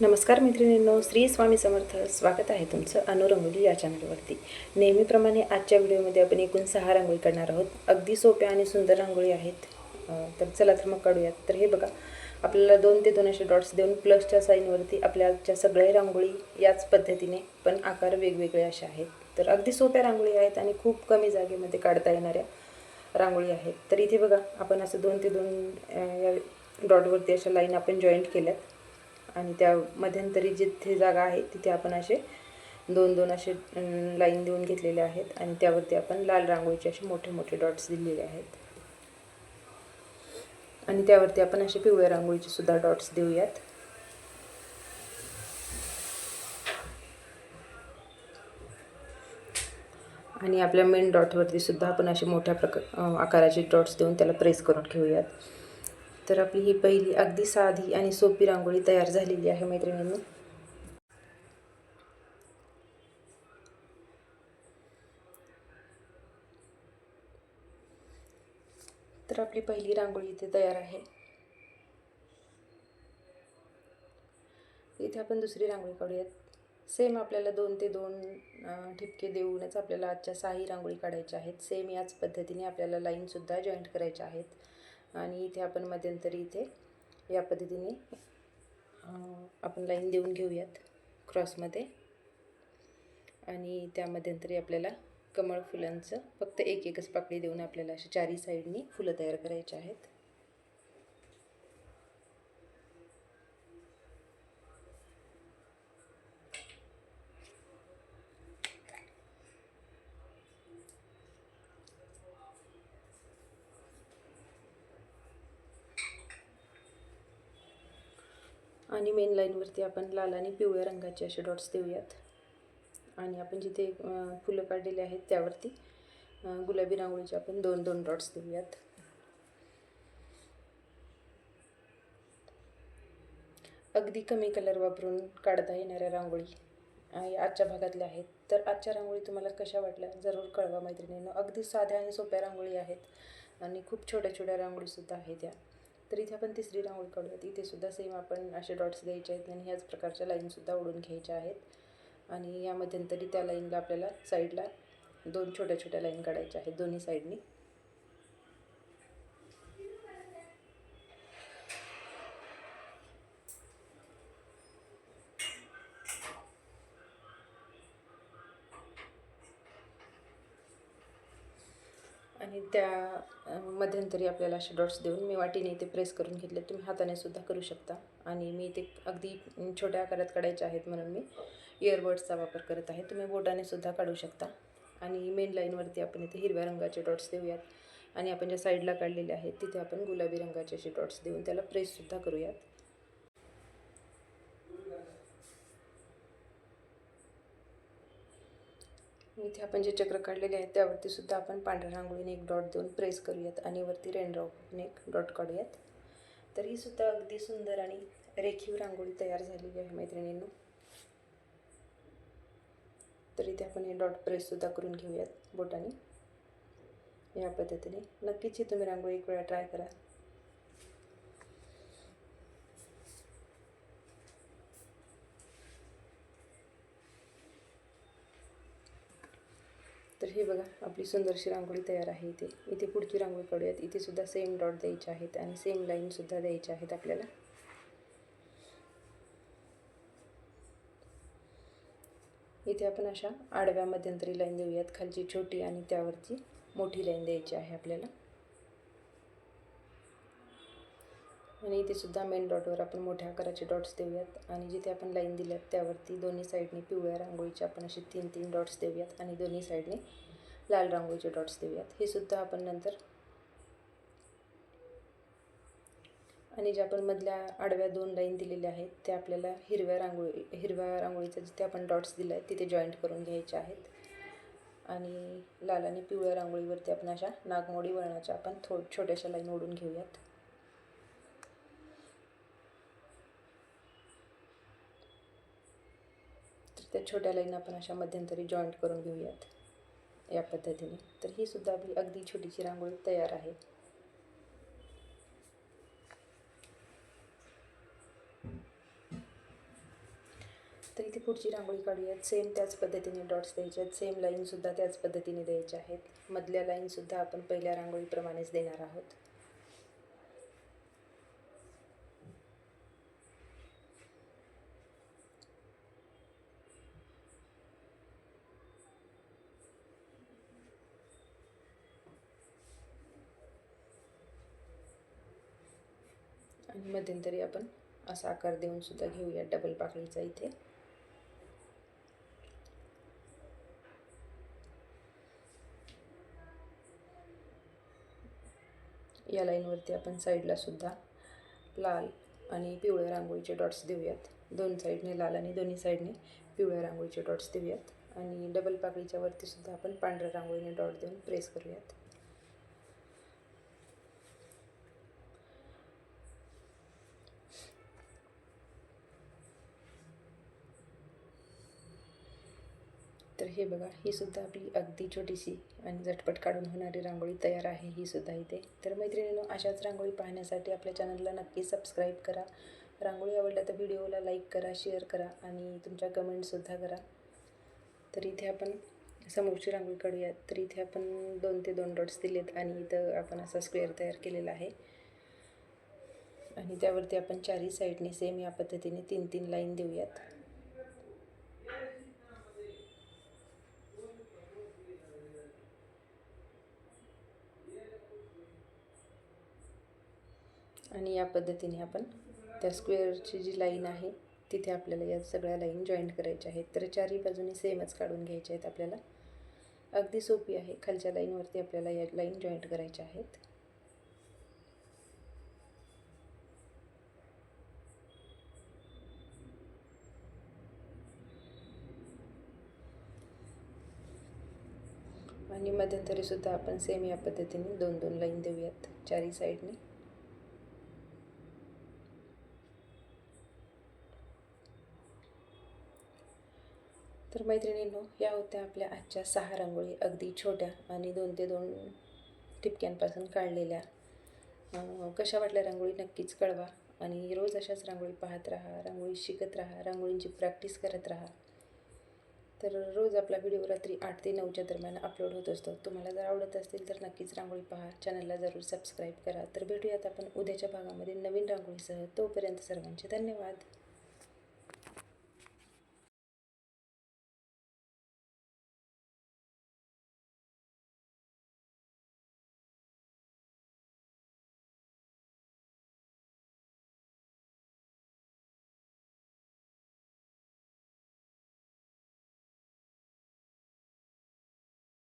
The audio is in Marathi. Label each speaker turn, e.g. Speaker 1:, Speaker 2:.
Speaker 1: नमस्कार मैत्रिणींनो, श्री स्वामी समर्थ. स्वागत आहे तुमचं अनुरंगोली या चॅनलवरती. नेहमीप्रमाणे आजच्या व्हिडिओमध्ये आपण एकूण 6 रांगोळी काढणार आहोत. अगदी सोप्या आणि सुंदर रांगोळी आहेत. तर चला तर मग काढूयात. तर हे बघा, आपल्याला 2 ते 2 असे डॉट्स देऊन प्लसच्या साईनवरती आपल्याच्या सगळ्या रांगोळी याच पद्धतीने पण आकार वेगवेगळे असे आहेत. तर अगदी सोप्या रांगोळी आहेत आणि खूप कमी जागेमध्ये काढता येणाऱ्या रांगोळी आहेत. तर इथे बघा, आपण असं 2 ते 2 या डॉटवरती अशा लाईन आपण जॉईंट केल्यात आणि त्या मध्यंतरी जिथे जागा आहे तिथे आपण असे 2-2 असे लाईन देऊन घेतलेले आहेत आणि त्यावरती आपण लाल रांगोळीचे असे मोठे मोठे डॉट्स दिलेले आहेत आणि त्यावरती आपण असे पिवळ्या रांगोळीचे सुद्धा डॉट्स देऊयात. आणि आपल्या मेन डॉटवरती सुद्धा आपण असे मोठ्या आकाराचे डॉट्स देऊन त्याला प्रेस करून घेऊयात. तर आपली ही पहिली अगदी साधी आणि सोपी रांगोळी तयार झालेली आहे मैत्रिणींनो. तर आपली पहिली रांगोळी इथे तयार आहे. इथे आपण दुसरी रांगोळी काढूयात. सेम आपल्याला 2 ते 2 ठिपके देऊनच आपल्याला आजच्या 6 रांगोळी काढायच्या आहेत. सेम याच पद्धतीने आपल्याला लाईनसुद्धा जॉईंट करायच्या आहेत आणि इथे आपण मध्यंतरी इथे या पद्धतीने आपण लाईन देऊन घेऊयात क्रॉसमध्ये आणि त्या मध्यंतरी आपल्याला कमळ फुलांचं फक्त एकच पाकळी देऊन आपल्याला अशी चारही साईडनी फुलं तयार करायची आहेत. आणि मेन लाईनवरती आपण लाल आणि पिवळ्या रंगाचे असे डॉट्स देऊयात आणि आपण जिथे फुलं काढलेले आहेत त्यावरती गुलाबी रांगोळीचे आपण 2-2 डॉट्स देऊयात. अगदी कमी कलर वापरून काढता येणाऱ्या रांगोळी आजच्या भागातल्या आहेत. तर आजच्या रांगोळी तुम्हाला कशा वाटल्या जरूर कळवा मैत्रिणींनो. अगदी साध्या आणि सोप्या रांगोळी आहेत आणि खूप छोट्या छोट्या रांगोळीसुद्धा आहेत या. तर इथे आपण तिसरी रांगोळी काढूयात. इथे सुद्धा सेम आपण असे डॉट्स द्यायचे आहेत आणि ह्याच प्रकारच्या लाईनसुद्धा ओढून घ्यायच्या आहेत आणि या मध्यंतरी त्या लाईनला आपल्याला साईडला 2 छोट्या छोट्या लाईन काढायच्या आहेत दोन्ही साईडनी. आणि त्या मध्यंतरी आपल्याला असे डॉट्स देऊन मी वाटीने इथे प्रेस करून घेतले. तुम्ही हाताने सुद्धा करू शकता आणि मी इथे अगदी छोट्या आकारात काढायचे आहेत म्हणून मी इयरबड्सचा वापर करत आहे. तुम्ही बोटाने सुद्धा काढू शकता. आणि मेन लाईनवरती आपण इथे हिरव्या रंगाचे डॉट्स देऊयात आणि आपण ज्या साईडला काढलेले आहेत तिथे आपण गुलाबी रंगाचे असे डॉट्स देऊन त्याला प्रेससुद्धा करूयात. इथे आपण जे चक्र काढलेले आहेत त्यावरती सुद्धा आपण पांढऱ्या रांगोळीने एक डॉट देऊन प्रेस करूयात आणि वरती रेनड्रॉपने एक डॉट काढूयात. तर ही सुद्धा अगदी सुंदर आणि रेखीव रांगोळी तयार झालेली आहे मैत्रिणींनो. तर इथे आपण हे डॉट प्रेससुद्धा करून घेऊयात बोटाने या पद्धतीने. नक्कीच ही तुम्ही रांगोळी एक वेळा ट्राय करा. तर हे बघा, आपली सुंदरशी रांगोळी तयार आहे. इथे पुढची रांगोळी काढूयात. इथे सुद्धा सेम डॉट द्यायचे आहेत आणि सेम लाईनसुद्धा द्यायच्या आहेत आपल्याला. इथे आपण अशा आडव्या मध्यंतरी लाईन देऊयात. खालची छोटी आणि त्यावरची मोठी लाईन द्यायची आहे आपल्याला. आणि इथे सुद्धा मेन डॉटवर आपण मोठ्या आकाराचे डॉट्स देऊयात आणि जिथे आपण लाईन दिल्यात त्यावरती दोन्ही साईडने पिवळ्या रांगोळीचे आपण असे 3-3 डॉट्स देऊयात आणि दोन्ही साईडने लाल रांगोळीचे डॉट्स देऊयात. हे सुद्धा आपण नंतर आणि ज्या आपण मधल्या आडव्या 2 लाईन दिलेल्या आहेत त्या आपल्याला हिरव्या रांगोळीचा जिथे आपण डॉट्स दिले आहेत तिथे जॉईंट करून घ्यायचे आहेत आणि लाल आणि पिवळ्या रांगोळीवरती आपण अशा नागमोडी वळणाच्या आपण छोट्याशा लाईन ओढून घेऊयात. तर त्या छोट्या लाईन आपण अशा मध्यंतरी जॉईंट करून घेऊयात या पद्धतीने. तर ही सुद्धा आपली अगदी छोटीशी रांगोळी तयार आहे. तर इथे पुढची रांगोळी काढूयात. सेम त्याच पद्धतीने डॉट्स द्यायचे आहेत, सेम लाईनसुद्धा त्याच पद्धतीने द्यायच्या आहेत. मधल्या लाईनसुद्धा आपण पहिल्या रांगोळीप्रमाणेच देणार आहोत. आणि मध्यंतरी आपण असा आकार देऊन सुद्धा घेऊया डबल पाकळीचा इथे. या लाईनवरती आपण साईडला सुद्धा लाल आणि पिवळ्या रांगोळीचे डॉट्स देऊयात. दोन साईडने लाल आणि दोन्ही साईडने पिवळ्या रांगोळीचे डॉट्स देऊयात. आणि डबल पाकळीच्या वरती सुद्धा आपण पांढऱ्या रांगोळीने डॉट देऊन प्रेस करूयात. तर हे बघा, ही सुद्धा आपली अगदी छोटीशी आणि झटपट काढून होणारी रांगोळी तयार आहे ही सुद्धा इथे. तर मैत्रिणींनो, अशाच रांगोळी पाहण्यासाठी आपल्या चॅनलला नक्की सबस्क्राईब करा. रांगोळी आवडल्या तर व्हिडिओला लाईक करा, शेअर करा आणि तुमच्या कमेंटसुद्धा करा. तर इथे आपण समोरची रांगोळी काढूयात. तर इथे आपण 2 ते 2 डॉट्स दिलेत आणि इथं आपण असा स्क्वेअर तयार केलेला आहे. आणि त्यावरती आपण चारही साईडने सेम या पद्धतीने 3-3 लाईन देऊयात. आणि या पद्धतीने आपण त्या स्क्वेअरची जी लाईन आहे तिथे आपल्याला या सगळ्या लाईन जॉईंट करायच्या आहेत. तर चारही बाजूनी सेमच काढून घ्यायच्या आहेत आपल्याला. अगदी सोपी आहे. खालच्या लाईनवरती आपल्याला या लाईन जॉईंट करायच्या आहेत. आणि मध्यंतरी सुद्धा आपण सेम या पद्धतीने 2-2 लाईन देऊयात चारही साईडने. तर मैत्रिणींनो, या होत्या आपल्या आजच्या 6 रांगोळी, अगदी छोट्या आणि 2 ते 2 ठिपक्यांपासून काढलेल्या. कशा वाटल्या रांगोळी नक्कीच कळवा. आणि रोज अशाच रांगोळी पाहत राहा, रांगोळी शिकत राहा, रांगोळींची प्रॅक्टिस करत राहा. तर रोज आपला व्हिडिओ रात्री 8 ते 9च्या दरम्यान अपलोड होत असतो. तुम्हाला जर आवडत असतील तर नक्कीच रांगोळी पहा, चॅनलला जरूर सबस्क्राईब करा. तर भेटूयात आपण उद्याच्या भागामध्ये नवीन रांगोळीसह. तोपर्यंत सर्वांचे धन्यवाद.